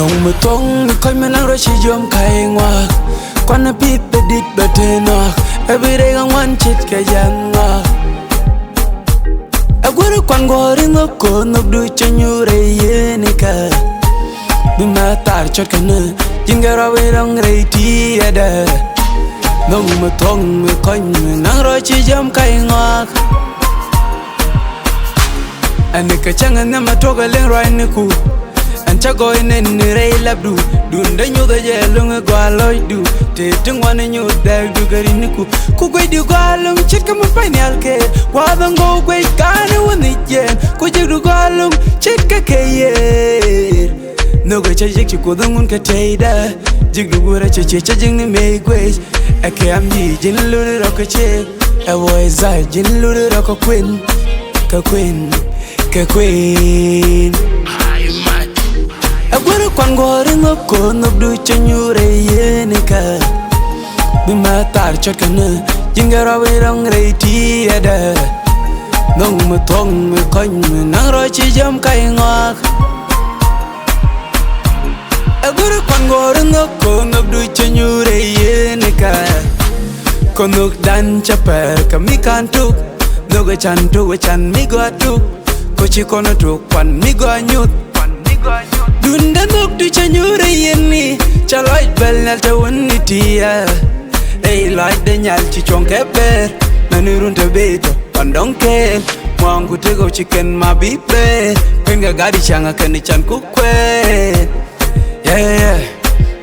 nong mu tong mi koi me nang ro chi jiɔm kai ŋuaak Kuanɛ pith bedit betenoak every day ŋuan cetkɛ ŋuaak guori kuan guori nhökdu nyur yieni bima thaar cetkɛ jingero wirong rɛɛy tieyä nong mu tong mi koi me nang ro chi jiɔm kai ŋuaak Ani kachanga nama toga leng roi niku Ancha goi nen rɛɛy lɛpdu Duŋdä nyothɛ ɛlöŋ lɔcdu Te ŋuan nyoth däkdu gari niku Ku goi di gualum cetkɛ mu pai nialke Wadhan go goi kane wani jen Ku jigdu gualum cetkɛ keyer Noga cha jik chi kodha ngun ka teida Jigdu gurä cha jing ni mei gwech Eke am yi jin luri roka chek Ewo zai jin luri roka queen Ka queen guori kuan guori nhökdu nyur yieni bima thaar cetkɛ jingero wirong rɛɛy tieyä nong mu tong mi koi me nang ro chi jiɔm kai ŋuaak guori kuan guori nhökdu nyur yieni ko nhök dan cha per ka mi kan tuk Noga chan tuk chan mi go tuk Kochi kono tuk kwan mi go nyuth Duŋdä nhökdu nyur yieni cha loj bel nyal ta wani tieyä Ei loj de nyal chi chong ke ber Manirun ta beto kwan dong ken Mwangu tego chicken ma bibe Penga gadi changa kani chan kukwen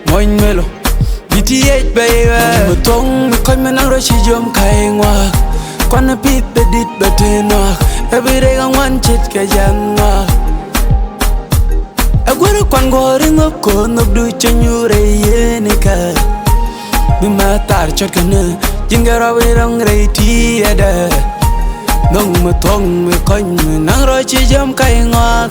Muochmello BTH baby Mu tong mi koi me nang ro chi jiɔm kai ŋuaak Kuanɛ pith bedit betenoak every day ŋuan cetkɛ ŋuaak guori kuan guori nhökdu nyur yieni bima thaar cetkɛ jingero wirong rɛɛy tieyä nong mu tong mi koi me nang ro chi jiɔm kai ŋuaak